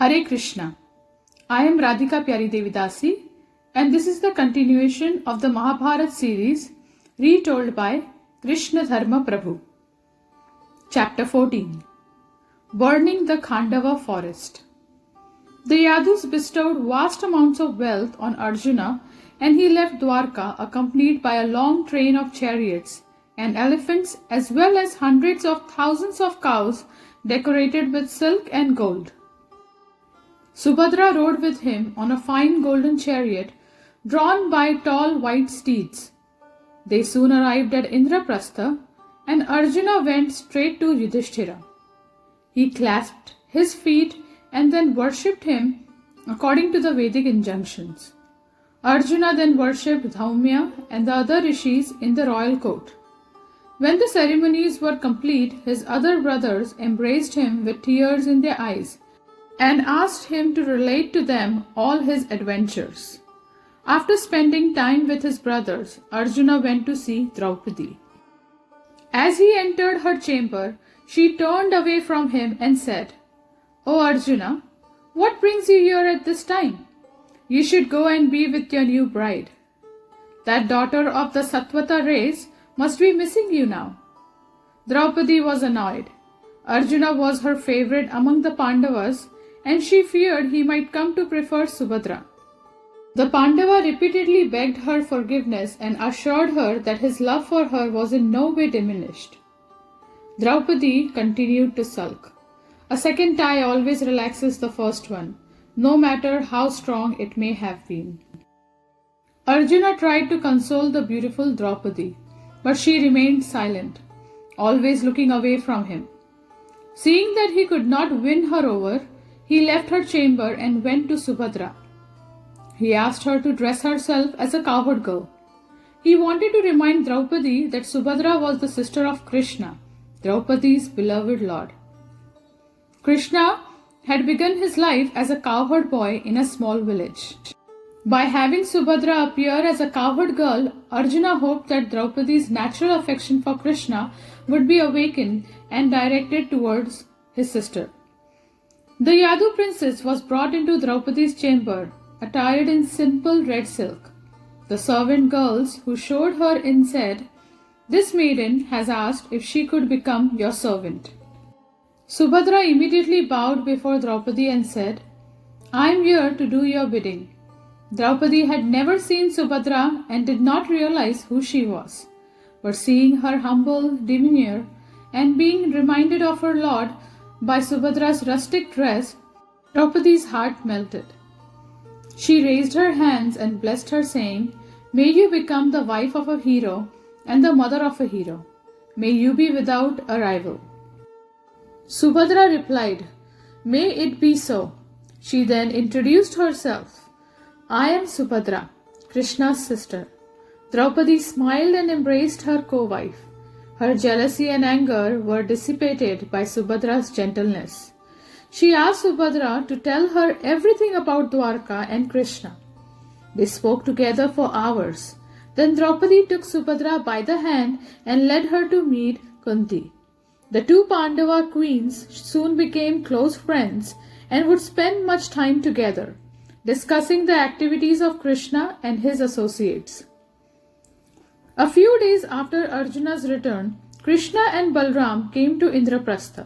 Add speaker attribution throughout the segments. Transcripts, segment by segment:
Speaker 1: Hare Krishna. I am Radhika Pyari Devidasi, and this is the continuation of the Mahabharata series retold by Krishna Dharma Prabhu. Chapter 14. Burning the Khandava Forest. The Yadus bestowed vast amounts of wealth on Arjuna, and he left Dwarka accompanied by a long train of chariots and elephants, as well as hundreds of thousands of cows decorated with silk and gold. Subhadra rode with him on a fine golden chariot drawn by tall white steeds. They soon arrived at Indraprastha, and Arjuna went straight to Yudhishthira. He clasped his feet and then worshipped him according to the Vedic injunctions. Arjuna then worshipped Dhaumya and the other rishis in the royal court. When the ceremonies were complete, his other brothers embraced him with tears in their eyes and asked him to relate to them all his adventures. After spending time with his brothers, Arjuna went to see Draupadi. As he entered her chamber, she turned away from him and said, "O Arjuna, what brings you here at this time? You should go and be with your new bride. That daughter of the Satvata race must be missing you now." Draupadi was annoyed. Arjuna was her favorite among the Pandavas, and she feared he might come to prefer Subhadra. The Pandava repeatedly begged her forgiveness and assured her that his love for her was in no way diminished. Draupadi continued to sulk. A second tie always relaxes the first one, no matter how strong it may have been. Arjuna tried to console the beautiful Draupadi, but she remained silent, always looking away from him. Seeing that he could not win her over, he left her chamber and went to Subhadra. He asked her to dress herself as a cowherd girl. He wanted to remind Draupadi that Subhadra was the sister of Krishna, Draupadi's beloved lord. Krishna had begun his life as a cowherd boy in a small village. By having Subhadra appear as a cowherd girl, Arjuna hoped that Draupadi's natural affection for Krishna would be awakened and directed towards his sister. The Yadu princess was brought into Draupadi's chamber, attired in simple red silk. The servant girls who showed her in said, "This maiden has asked if she could become your servant." Subhadra immediately bowed before Draupadi and said, "I am here to do your bidding." Draupadi had never seen Subhadra and did not realize who she was. But seeing her humble demeanor and being reminded of her lord by Subhadra's rustic dress, Draupadi's heart melted. She raised her hands and blessed her, saying, "May you become the wife of a hero and the mother of a hero. May you be without a rival." Subhadra replied, "May it be so." She then introduced herself. "I am Subhadra, Krishna's sister." Draupadi smiled and embraced her co-wife. Her jealousy and anger were dissipated by Subhadra's gentleness. She asked Subhadra to tell her everything about Dwarka and Krishna. They spoke together for hours. Then Draupadi took Subhadra by the hand and led her to meet Kunti. The two Pandava queens soon became close friends and would spend much time together, discussing the activities of Krishna and his associates. A few days after Arjuna's return, Krishna and Balram came to Indraprastha.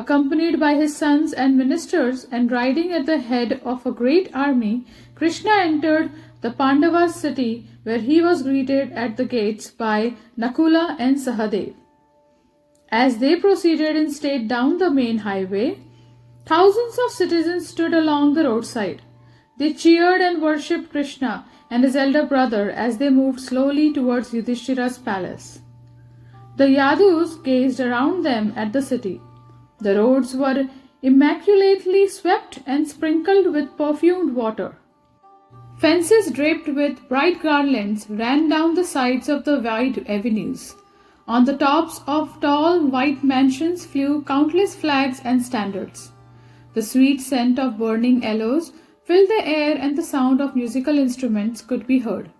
Speaker 1: Accompanied by his sons and ministers and riding at the head of a great army, Krishna entered the Pandavas' city, where he was greeted at the gates by Nakula and Sahadev. As they proceeded in state down the main highway, thousands of citizens stood along the roadside. They cheered and worshipped Krishna and his elder brother as they moved slowly towards Yudhishthira's palace. The Yadus gazed around them at the city. The roads were immaculately swept and sprinkled with perfumed water. Fences draped with bright garlands ran down the sides of the wide avenues. On the tops of tall white mansions flew countless flags and standards. The sweet scent of burning aloes filled the air, and the sound of musical instruments could be heard.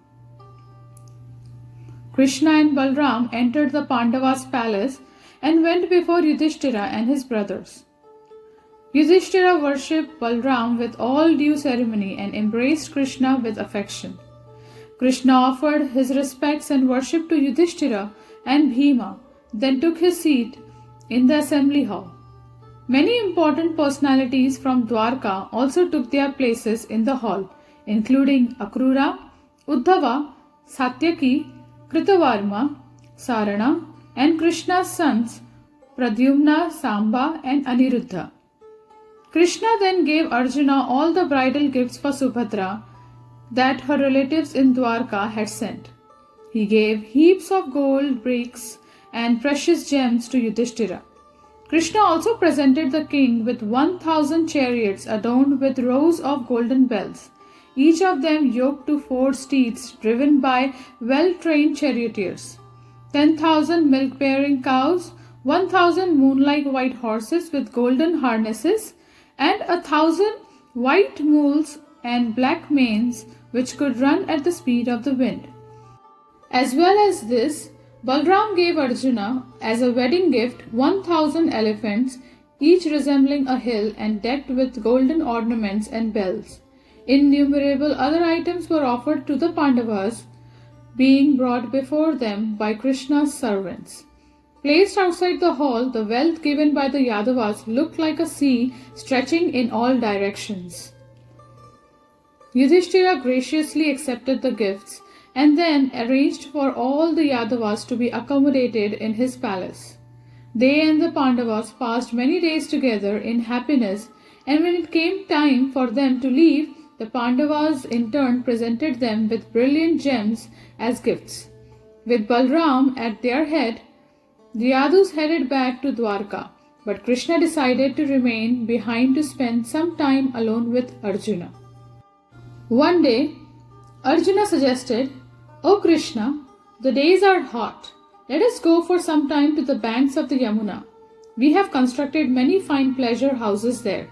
Speaker 1: Krishna and Balram entered the Pandavas' palace and went before Yudhishthira and his brothers. Yudhishthira worshipped Balram with all due ceremony and embraced Krishna with affection. Krishna offered his respects and worship to Yudhishthira and Bhima, then took his seat in the assembly hall. Many important personalities from Dwarka also took their places in the hall, including Akrura, Uddhava, Satyaki, Kritavarma, Sarana, and Krishna's sons Pradyumna, Samba, and Aniruddha. Krishna then gave Arjuna all the bridal gifts for Subhadra that her relatives in Dwarka had sent. He gave heaps of gold bricks and precious gems to Yudhishthira. Krishna also presented the king with 1,000 chariots adorned with rows of golden bells, each of them yoked to 4 steeds driven by well-trained charioteers, 10,000 milk-bearing cows, 1,000 moon-like white horses with golden harnesses, and 1,000 white mules and black manes which could run at the speed of the wind. As well as this, Balram gave Arjuna as a wedding gift 1,000 elephants, each resembling a hill and decked with golden ornaments and bells. Innumerable other items were offered to the Pandavas, being brought before them by Krishna's servants. Placed outside the hall, the wealth given by the Yadavas looked like a sea stretching in all directions. Yudhishthira graciously accepted the gifts and then arranged for all the Yadavas to be accommodated in his palace. They and the Pandavas passed many days together in happiness, and when it came time for them to leave, the Pandavas in turn presented them with brilliant gems as gifts. With Balram at their head, the Yadus headed back to Dwarka, but Krishna decided to remain behind to spend some time alone with Arjuna. One day, Arjuna suggested, "O Krishna, the days are hot. Let us go for some time to the banks of the Yamuna. We have constructed many fine pleasure houses there."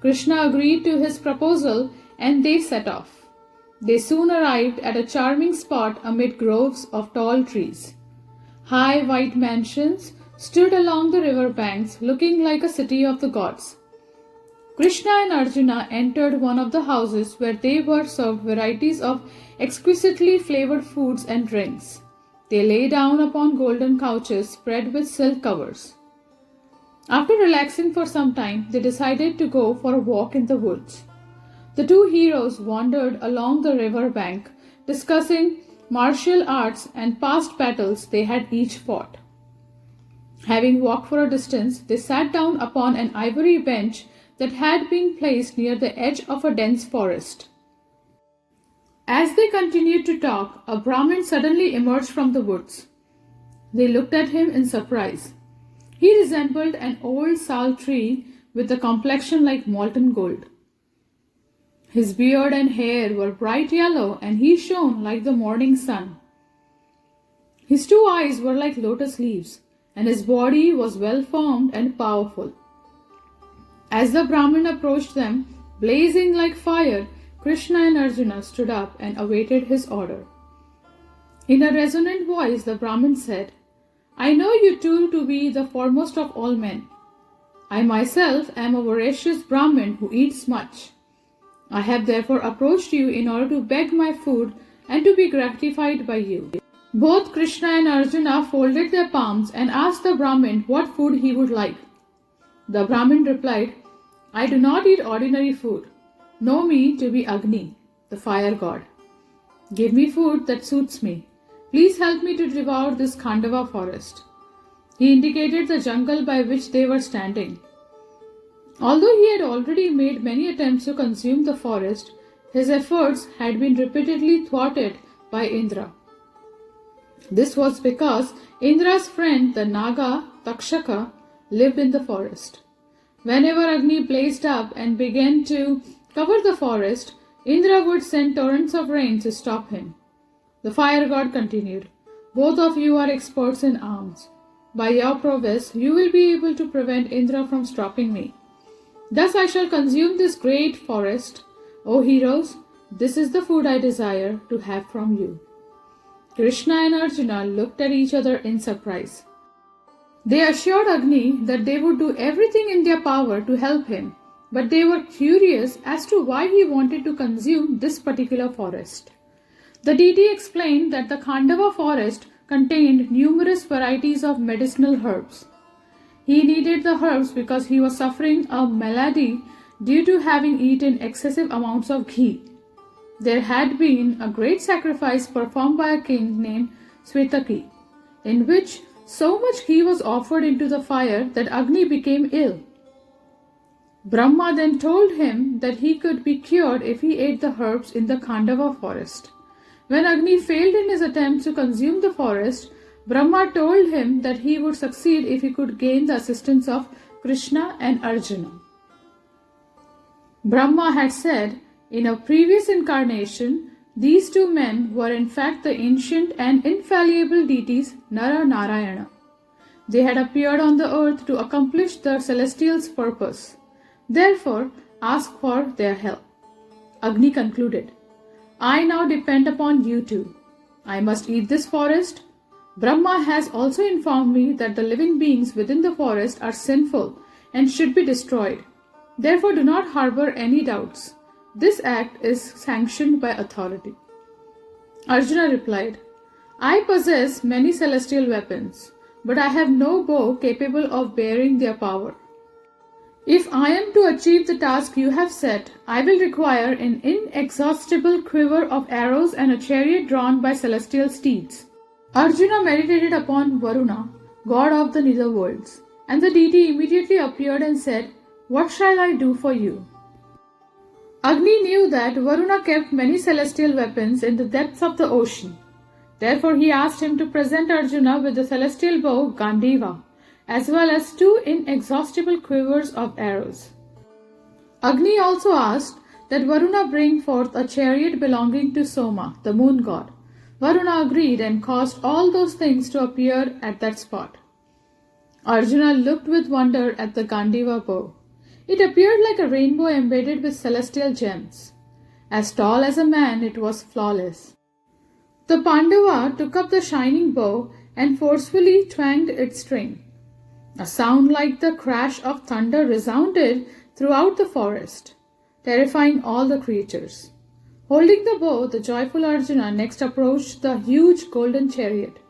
Speaker 1: Krishna agreed to his proposal and they set off. They soon arrived at a charming spot amid groves of tall trees. High white mansions stood along the river banks looking like a city of the gods. Krishna and Arjuna entered one of the houses where they were served varieties of exquisitely flavored foods and drinks. They lay down upon golden couches spread with silk covers. After relaxing for some time, they decided to go for a walk in the woods. The two heroes wandered along the river bank, discussing martial arts and past battles they had each fought. Having walked for a distance, they sat down upon an ivory bench that had been placed near the edge of a dense forest. As they continued to talk, a Brahmin suddenly emerged from the woods. They looked at him in surprise. He resembled an old sal tree with a complexion like molten gold. His beard and hair were bright yellow, and he shone like the morning sun. His 2 eyes were like lotus leaves, and his body was well formed and powerful. As the Brahmin approached them, blazing like fire, Krishna and Arjuna stood up and awaited his order. In a resonant voice, the Brahmin said, "I know you two to be the foremost of all men. I myself am a voracious Brahmin who eats much. I have therefore approached you in order to beg my food and to be gratified by you." Both Krishna and Arjuna folded their palms and asked the Brahmin what food he would like. The Brahmin replied, "I do not eat ordinary food. Know me to be Agni, the fire god. Give me food that suits me. Please help me to devour this Khandava forest." He indicated the jungle by which they were standing. Although he had already made many attempts to consume the forest, his efforts had been repeatedly thwarted by Indra. This was because Indra's friend, the Naga Takshaka, lived in the forest. Whenever Agni blazed up and began to cover the forest, Indra would send torrents of rain to stop him. The fire god continued, "Both of you are experts in arms. By your prowess, you will be able to prevent Indra from stopping me. Thus I shall consume this great forest. O heroes, this is the food I desire to have from you." Krishna and Arjuna looked at each other in surprise. They assured Agni that they would do everything in their power to help him, but they were curious as to why he wanted to consume this particular forest. The deity explained that the Khandava forest contained numerous varieties of medicinal herbs. He needed the herbs because he was suffering a malady due to having eaten excessive amounts of ghee. There had been a great sacrifice performed by a king named Svetaki, in which so much ghee was offered into the fire that Agni became ill. Brahma then told him that he could be cured if he ate the herbs in the Khandava forest. When Agni failed in his attempts to consume the forest, Brahma told him that he would succeed if he could gain the assistance of Krishna and Arjuna. Brahma had said in a previous incarnation, these two men were in fact the ancient and infallible deities Nara Narayana. They had appeared on the earth to accomplish the celestial's purpose. Therefore, ask for their help. Agni concluded, I now depend upon you two. I must eat this forest. Brahma has also informed me that the living beings within the forest are sinful and should be destroyed. Therefore, do not harbor any doubts. This act is sanctioned by authority. Arjuna replied, I possess many celestial weapons, but I have no bow capable of bearing their power. If I am to achieve the task you have set, I will require an inexhaustible quiver of arrows and a chariot drawn by celestial steeds. Arjuna meditated upon Varuna, god of the nether worlds, and the deity immediately appeared and said, What shall I do for you? Agni knew that Varuna kept many celestial weapons in the depths of the ocean. Therefore he asked him to present Arjuna with the celestial bow Gandiva, as well as 2 inexhaustible quivers of arrows. Agni also asked that Varuna bring forth a chariot belonging to Soma, the moon god. Varuna agreed and caused all those things to appear at that spot. Arjuna looked with wonder at the Gandiva bow. It appeared like a rainbow embedded with celestial gems. As tall as a man, it was flawless. The Pandava took up the shining bow and forcefully twanged its string. A sound like the crash of thunder resounded throughout the forest, terrifying all the creatures. Holding the bow, the joyful Arjuna next approached the huge golden chariot.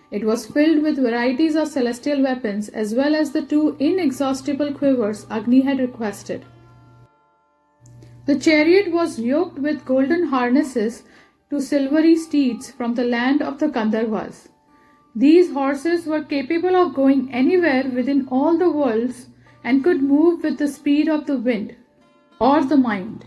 Speaker 1: It was filled with varieties of celestial weapons as well as the 2 inexhaustible quivers Agni had requested. The chariot was yoked with golden harnesses to silvery steeds from the land of the Gandharvas. These horses were capable of going anywhere within all the worlds and could move with the speed of the wind or the mind.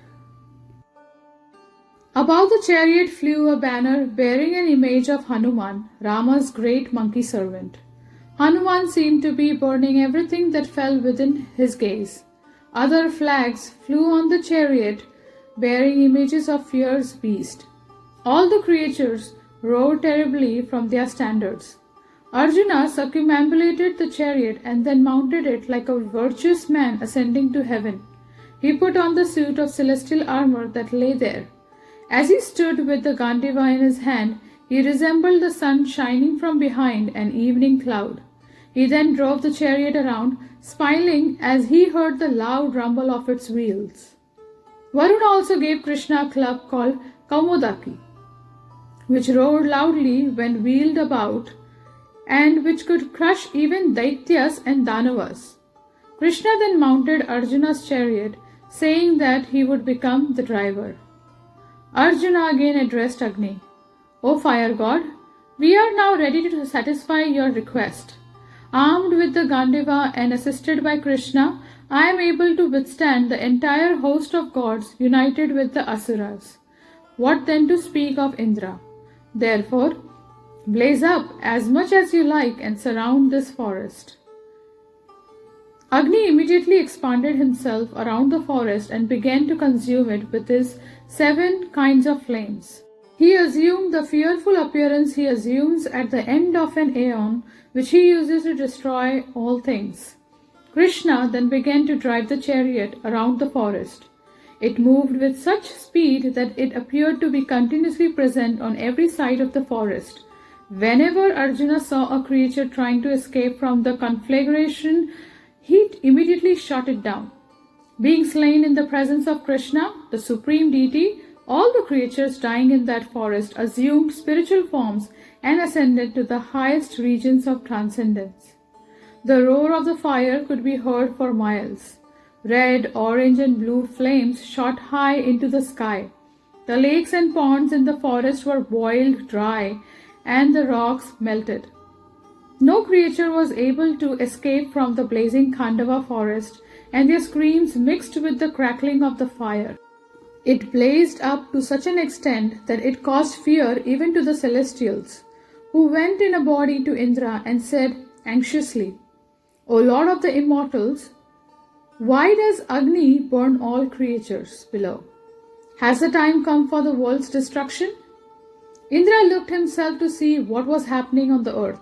Speaker 1: Above the chariot flew a banner bearing an image of Hanuman, Rama's great monkey servant. Hanuman seemed to be burning everything that fell within his gaze. Other flags flew on the chariot bearing images of fierce beasts. All the creatures roared terribly from their standards. Arjuna circumambulated the chariot and then mounted it like a virtuous man ascending to heaven. He put on the suit of celestial armor that lay there. As he stood with the Gandiva in his hand, he resembled the sun shining from behind an evening cloud. He then drove the chariot around, smiling as he heard the loud rumble of its wheels. Varuna also gave Krishna a club called Kaumodaki, which roared loudly when wheeled about, and which could crush even Daityas and Danavas. Krishna then mounted Arjuna's chariot, saying that he would become the driver. Arjuna again addressed Agni, O fire god, we are now ready to satisfy your request. Armed with the Gandiva and assisted by Krishna, I am able to withstand the entire host of gods united with the Asuras. What then to speak of Indra? Therefore, blaze up as much as you like and surround this forest. Agni immediately expanded himself around the forest and began to consume it with his 7 kinds of flames. He assumed the fearful appearance he assumes at the end of an aeon, which he uses to destroy all things. Krishna then began to drive the chariot around the forest. It moved with such speed that it appeared to be continuously present on every side of the forest. Whenever Arjuna saw a creature trying to escape from the conflagration, he immediately shot it down. Being slain in the presence of Krishna, the supreme deity, all the creatures dying in that forest assumed spiritual forms and ascended to the highest regions of transcendence. The roar of the fire could be heard for miles. Red, orange, and blue flames shot high into the sky. The lakes and ponds in the forest were boiled dry, and the rocks melted. No creature was able to escape from the blazing Khandava forest, and their screams mixed with the crackling of the fire. It blazed up to such an extent that it caused fear even to the celestials, who went in a body to Indra and said anxiously, "O Lord of the immortals, why does Agni burn all creatures below? Has the time come for the world's destruction?" Indra looked himself to see what was happening on the earth.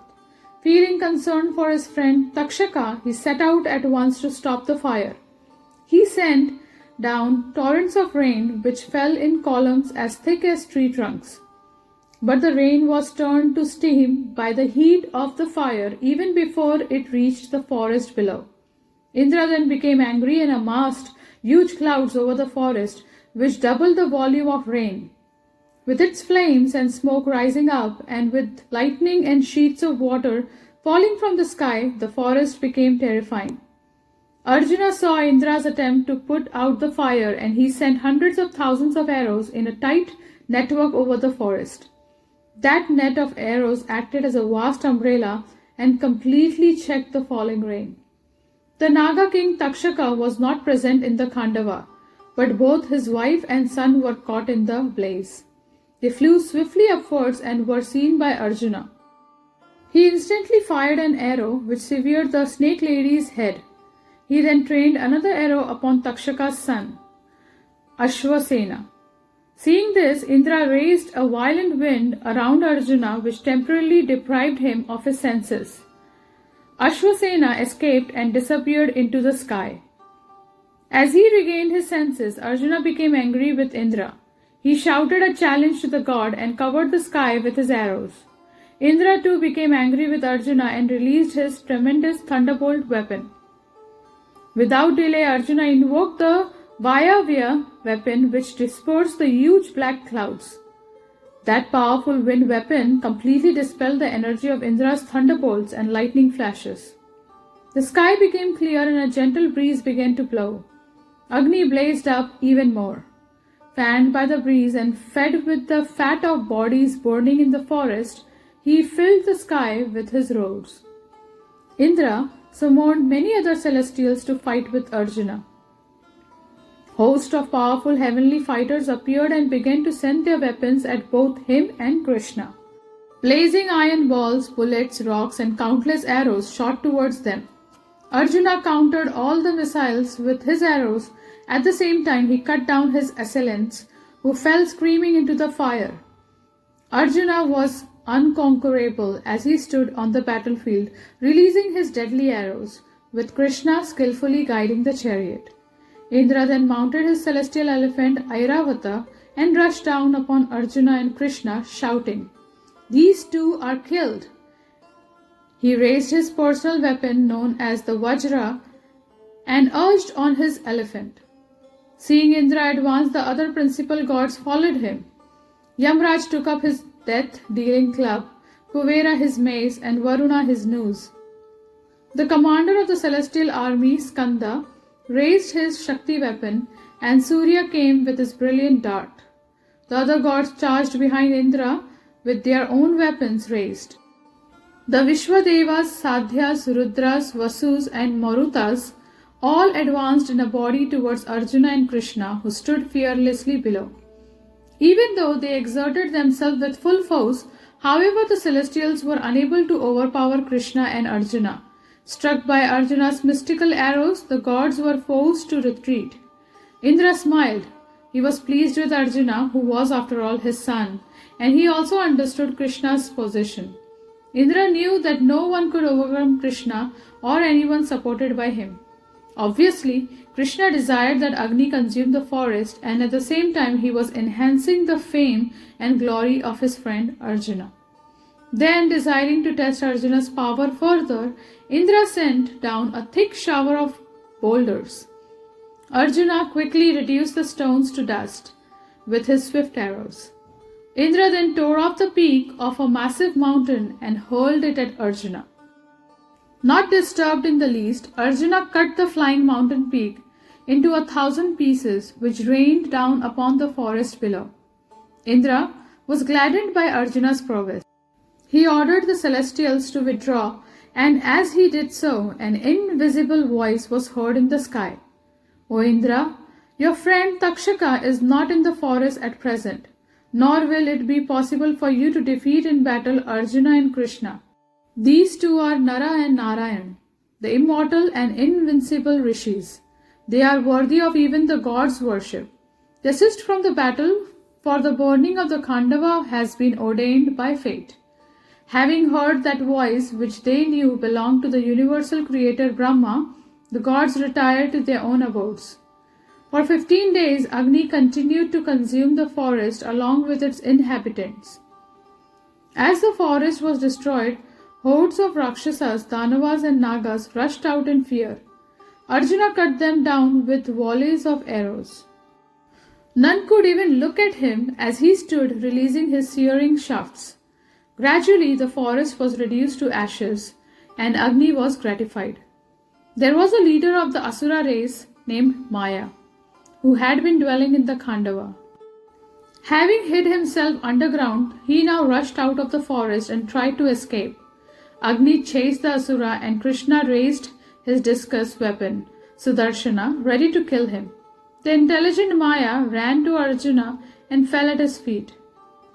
Speaker 1: Feeling concerned for his friend Takshaka, he set out at once to stop the fire. He sent down torrents of rain which fell in columns as thick as tree trunks. But the rain was turned to steam by the heat of the fire even before it reached the forest below. Indra then became angry and amassed huge clouds over the forest, which doubled the volume of rain. With its flames and smoke rising up, and with lightning and sheets of water falling from the sky, the forest became terrifying. Arjuna saw Indra's attempt to put out the fire, and he sent hundreds of thousands of arrows in a tight network over the forest. That net of arrows acted as a vast umbrella and completely checked the falling rain. The Naga king Takshaka was not present in the Khandava, but both his wife and son were caught in the blaze. They flew swiftly upwards and were seen by Arjuna. He instantly fired an arrow which severed the snake lady's head. He then trained another arrow upon Takshaka's son, Ashwasena. Seeing this, Indra raised a violent wind around Arjuna which temporarily deprived him of his senses. Ashwasena escaped and disappeared into the sky. As he regained his senses, Arjuna became angry with Indra. He shouted a challenge to the god and covered the sky with his arrows. Indra too became angry with Arjuna and released his tremendous thunderbolt weapon. Without delay, Arjuna invoked the Vayavya weapon which dispersed the huge black clouds. That powerful wind weapon completely dispelled the energy of Indra's thunderbolts and lightning flashes. The sky became clear and a gentle breeze began to blow. Agni blazed up even more. Fanned by the breeze and fed with the fat of bodies burning in the forest, he filled the sky with his roars. Indra summoned many other celestials to fight with Arjuna. Hosts of powerful heavenly fighters appeared and began to send their weapons at both him and Krishna. Blazing iron balls, bullets, rocks, and countless arrows shot towards them. Arjuna countered all the missiles with his arrows. At the same time, he cut down his assailants, who fell screaming into the fire. Arjuna was unconquerable as he stood on the battlefield, releasing his deadly arrows, with Krishna skillfully guiding the chariot. Indra then mounted his celestial elephant Airavata and rushed down upon Arjuna and Krishna, shouting, "These two are killed!" He raised his personal weapon known as the Vajra and urged on his elephant. Seeing Indra advance, the other principal gods followed him. Yamraj took up his death-dealing club, Kuvera his mace, and Varuna his noose. The commander of the celestial army, Skanda, raised his Shakti weapon, and Surya came with his brilliant dart. The other gods charged behind Indra with their own weapons raised. The Vishwadevas, Sadhyas, Rudras, Vasus, and Marutas all advanced in a body towards Arjuna and Krishna, who stood fearlessly below. Even though they exerted themselves with full force, however, the celestials were unable to overpower Krishna and Arjuna. Struck by Arjuna's mystical arrows, the gods were forced to retreat. Indra smiled. He was pleased with Arjuna, who was after all his son, and he also understood Krishna's position. Indra knew that no one could overcome Krishna or anyone supported by him. Obviously, Krishna desired that Agni consume the forest, and at the same time he was enhancing the fame and glory of his friend Arjuna. Then, desiring to test Arjuna's power further, Indra sent down a thick shower of boulders. Arjuna quickly reduced the stones to dust with his swift arrows. Indra then tore off the peak of a massive mountain and hurled it at Arjuna. Not disturbed in the least, Arjuna cut the flying mountain peak into 1,000 pieces, which rained down upon the forest below. Indra was gladdened by Arjuna's prowess. He ordered the celestials to withdraw, and as he did so, an invisible voice was heard in the sky. O Indra, your friend Takshaka is not in the forest at present, nor will it be possible for you to defeat in battle Arjuna and Krishna. These two are Nara and Narayan, the immortal and invincible rishis. They are worthy of even the gods' worship. Desist from the battle, for the burning of the Khandava has been ordained by fate. Having heard that voice, which they knew belonged to the universal creator Brahma, the gods retired to their own abodes. For 15 days, Agni continued to consume the forest along with its inhabitants. As the forest was destroyed, hordes of Rakshasas, Danavas and Nagas rushed out in fear. Arjuna cut them down with volleys of arrows. None could even look at him as he stood releasing his searing shafts. Gradually the forest was reduced to ashes, and Agni was gratified. There was a leader of the Asura race named Maya, who had been dwelling in the Khandava. Having hid himself underground, he now rushed out of the forest and tried to escape. Agni chased the Asura, and Krishna raised his discus weapon, Sudarshana, ready to kill him. The intelligent Maya ran to Arjuna and fell at his feet.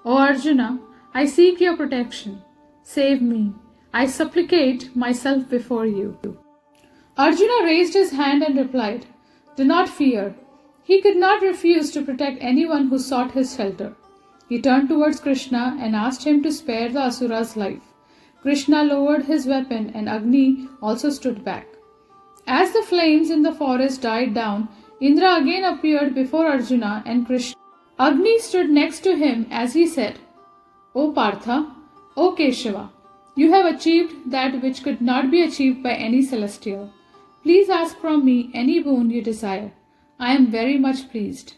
Speaker 1: O Arjuna, I seek your protection. Save me. I supplicate myself before you. Arjuna raised his hand and replied, Do not fear. He could not refuse to protect anyone who sought his shelter. He turned towards Krishna and asked him to spare the Asura's life. Krishna lowered his weapon, and Agni also stood back. As the flames in the forest died down, Indra again appeared before Arjuna and Krishna. Agni stood next to him as he said, O Partha, O Keshava, you have achieved that which could not be achieved by any celestial. Please ask from me any boon you desire. I am very much pleased.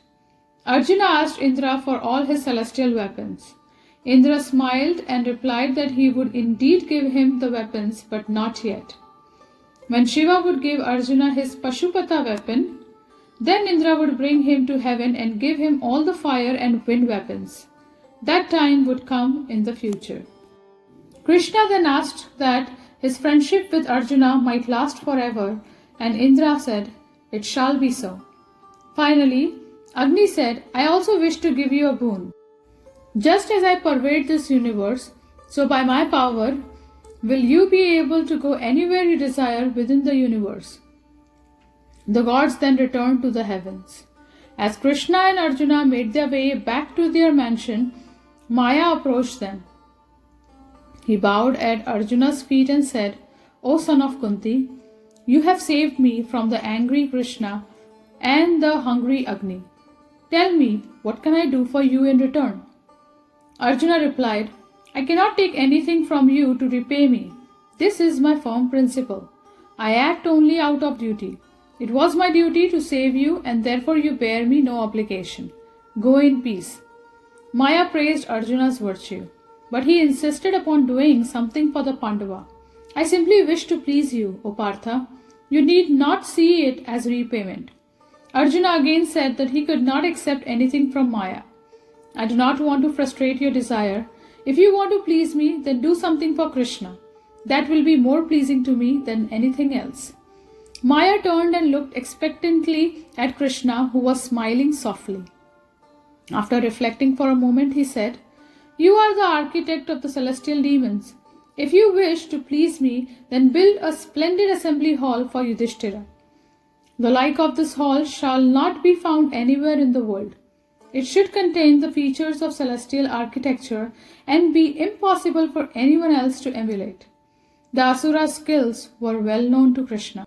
Speaker 1: Arjuna asked Indra for all his celestial weapons. Indra smiled and replied that he would indeed give him the weapons, but not yet. When Shiva would give Arjuna his Pashupata weapon, then Indra would bring him to heaven and give him all the fire and wind weapons. That time would come in the future. Krishna then asked that his friendship with Arjuna might last forever, and Indra said, It shall be so. Finally, Agni said, I also wish to give you a boon. Just as I pervade this universe, so by my power will you be able to go anywhere you desire within the universe. The gods then returned to the heavens. As Krishna and Arjuna made their way back to their mansion, Maya approached them. He bowed at Arjuna's feet and said, O son of Kunti, you have saved me from the angry Krishna and the hungry Agni. Tell me, what can I do for you in return? Arjuna replied, I cannot take anything from you to repay me. This is my firm principle. I act only out of duty. It was my duty to save you, and therefore you bear me no obligation. Go in peace. Maya praised Arjuna's virtue, but he insisted upon doing something for the Pandava. I simply wish to please you, O Partha. You need not see it as repayment. Arjuna again said that he could not accept anything from Maya. I do not want to frustrate your desire. If you want to please me, then do something for Krishna. That will be more pleasing to me than anything else. Maya turned and looked expectantly at Krishna, who was smiling softly. After reflecting for a moment, he said, You are the architect of the celestial demons. If you wish to please me, then build a splendid assembly hall for Yudhishthira. The like of this hall shall not be found anywhere in the world. It should contain the features of celestial architecture and be impossible for anyone else to emulate. The Asura's skills were well known to Krishna.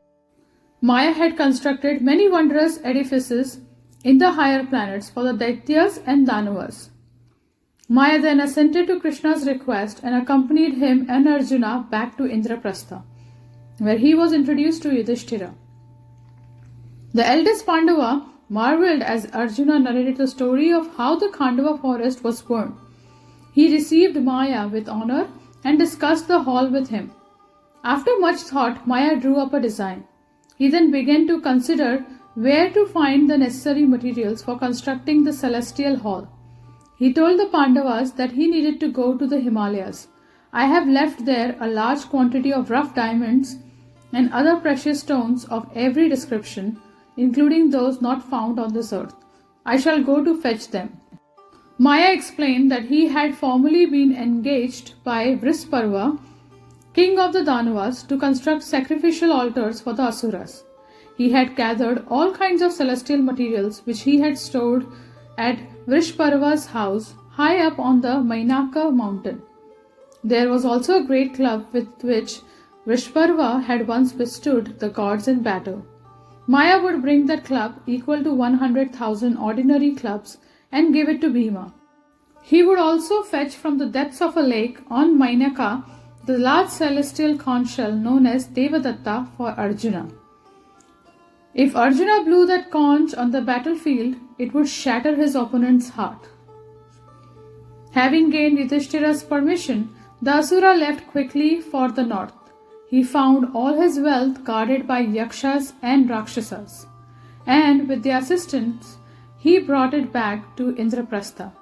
Speaker 1: Maya had constructed many wondrous edifices in the higher planets for the Daityas and Danavas. Maya then assented to Krishna's request and accompanied him and Arjuna back to Indraprastha, where he was introduced to Yudhishthira. The eldest Pandava marveled as Arjuna narrated the story of how the Khandava forest was burned. He received Maya with honor and discussed the hall with him. After much thought, Maya drew up a design. He then began to consider where to find the necessary materials for constructing the celestial hall. He told the Pandavas that he needed to go to the Himalayas. I have left there a large quantity of rough diamonds and other precious stones of every description, including those not found on this earth. I shall go to fetch them. Maya explained that he had formerly been engaged by Vrisparva, king of the Danavas, to construct sacrificial altars for the Asuras. He had gathered all kinds of celestial materials which he had stored at Vrishparva's house high up on the Mainaka mountain. There was also a great club with which Vrishparva had once withstood the gods in battle. Maya would bring that club, equal to 100,000 ordinary clubs, and give it to Bhima. He would also fetch from the depths of a lake on Mainaka the large celestial conch shell known as Devadatta for Arjuna. If Arjuna blew that conch on the battlefield, it would shatter his opponent's heart. Having gained Yudhishthira's permission, the Asura left quickly for the north. He found all his wealth guarded by Yakshas and Rakshasas, and with their assistance, he brought it back to Indraprastha.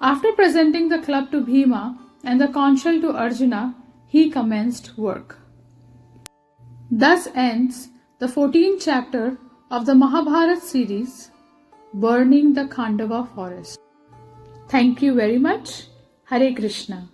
Speaker 1: After presenting the club to Bhima and the conch shell to Arjuna, he commenced work. Thus ends the 14th chapter of the Mahabharata series, Burning the Khandava Forest. Thank you very much. Hare Krishna.